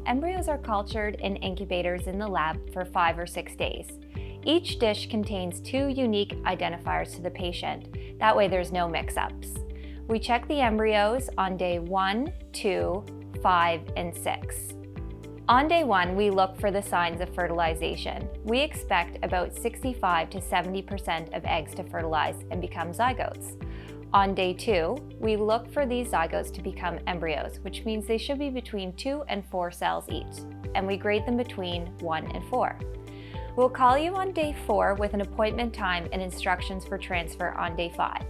embryos are cultured in incubators in the lab for 5 or 6 days. Each dish contains 2 unique identifiers to the patient. That way there's no mix-ups. We check the embryos on day 1, 2, 5, and 6. On day 1, we look for the signs of fertilization. We expect about 65 to 70% of eggs to fertilize and become zygotes. On day 2, we look for these zygotes to become embryos, which means they should be between 2 and 4 cells each, and we grade them between 1 and 4. We'll call you on day 4 with an appointment time and instructions for transfer on day 5.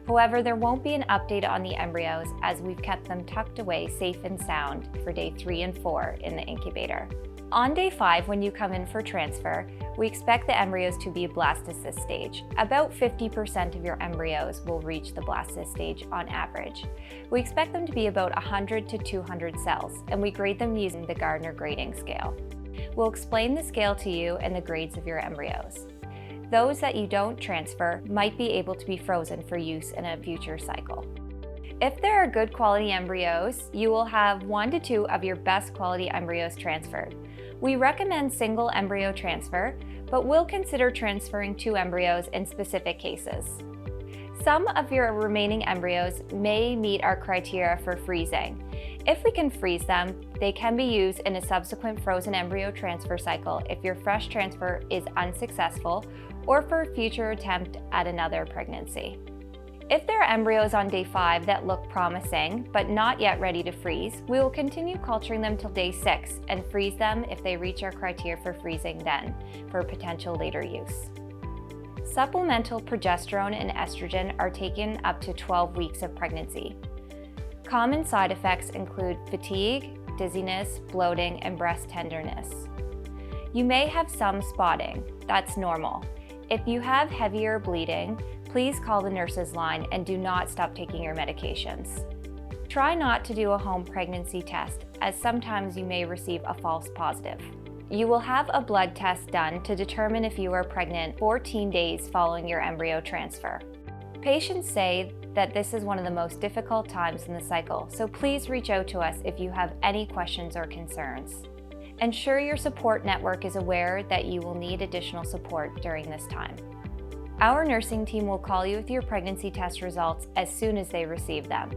However, there won't be an update on the embryos as we've kept them tucked away safe and sound for day 3 and 4 in the incubator. On day 5, when you come in for transfer, we expect the embryos to be a blastocyst stage. About 50% of your embryos will reach the blastocyst stage on average. We expect them to be about 100 to 200 cells, and we grade them using the Gardner grading scale. We'll explain the scale to you and the grades of your embryos. Those that you don't transfer might be able to be frozen for use in a future cycle. If there are good quality embryos, you will have 1 to 2 of your best quality embryos transferred. We recommend single embryo transfer, but we'll consider transferring 2 embryos in specific cases. Some of your remaining embryos may meet our criteria for freezing. If we can freeze them, they can be used in a subsequent frozen embryo transfer cycle if your fresh transfer is unsuccessful or for a future attempt at another pregnancy. If there are embryos on day 5 that look promising but not yet ready to freeze, we will continue culturing them till day 6 and freeze them if they reach our criteria for freezing then, for potential later use. Supplemental progesterone and estrogen are taken up to 12 weeks of pregnancy. Common side effects include fatigue, dizziness, bloating, and breast tenderness. You may have some spotting. That's normal. If you have heavier bleeding, please call the nurse's line and do not stop taking your medications. Try not to do a home pregnancy test, as sometimes you may receive a false positive. You will have a blood test done to determine if you are pregnant 14 days following your embryo transfer. Patients say that this is one of the most difficult times in the cycle, so please reach out to us if you have any questions or concerns. Ensure your support network is aware that you will need additional support during this time. Our nursing team will call you with your pregnancy test results as soon as they receive them.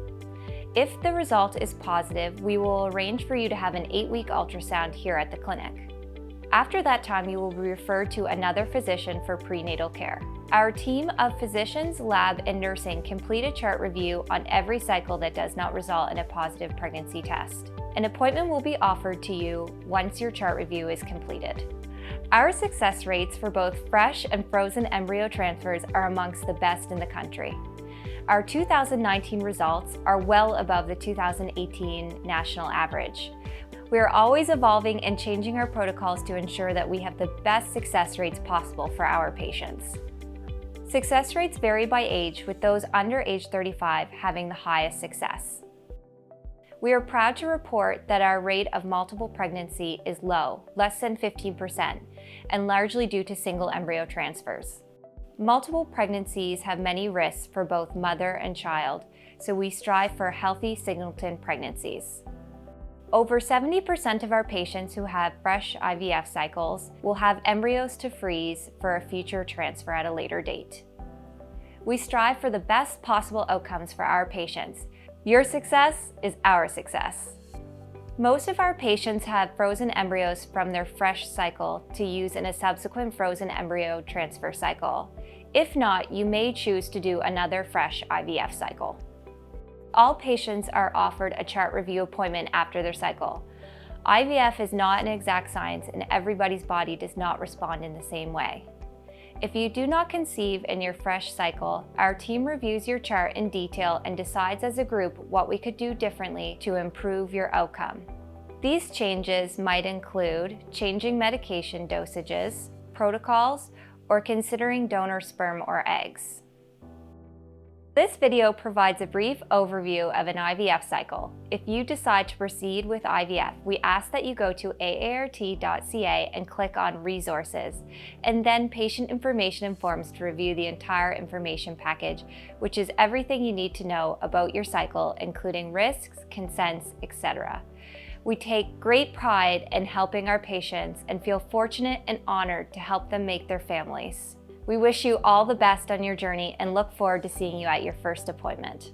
If the result is positive, we will arrange for you to have an 8-week ultrasound here at the clinic. After that time, you will be referred to another physician for prenatal care. Our team of physicians, lab, and nursing complete a chart review on every cycle that does not result in a positive pregnancy test. An appointment will be offered to you once your chart review is completed. Our success rates for both fresh and frozen embryo transfers are amongst the best in the country. Our 2019 results are well above the 2018 national average. We are always evolving and changing our protocols to ensure that we have the best success rates possible for our patients. Success rates vary by age, with those under age 35 having the highest success. We are proud to report that our rate of multiple pregnancy is low, less than 15%, and largely due to single embryo transfers. Multiple pregnancies have many risks for both mother and child, so we strive for healthy singleton pregnancies. Over 70% of our patients who have fresh IVF cycles will have embryos to freeze for a future transfer at a later date. We strive for the best possible outcomes for our patients. Your success is our success. Most of our patients have frozen embryos from their fresh cycle to use in a subsequent frozen embryo transfer cycle. If not, you may choose to do another fresh IVF cycle. All patients are offered a chart review appointment after their cycle. IVF is not an exact science, and everybody's body does not respond in the same way. If you do not conceive in your fresh cycle, our team reviews your chart in detail and decides as a group what we could do differently to improve your outcome. These changes might include changing medication dosages, protocols, or considering donor sperm or eggs. This video provides a brief overview of an IVF cycle. If you decide to proceed with IVF, we ask that you go to aart.ca and click on Resources, and then Patient Information and Forms to review the entire information package, which is everything you need to know about your cycle, including risks, consents, etc. We take great pride in helping our patients and feel fortunate and honored to help them make their families. We wish you all the best on your journey and look forward to seeing you at your first appointment.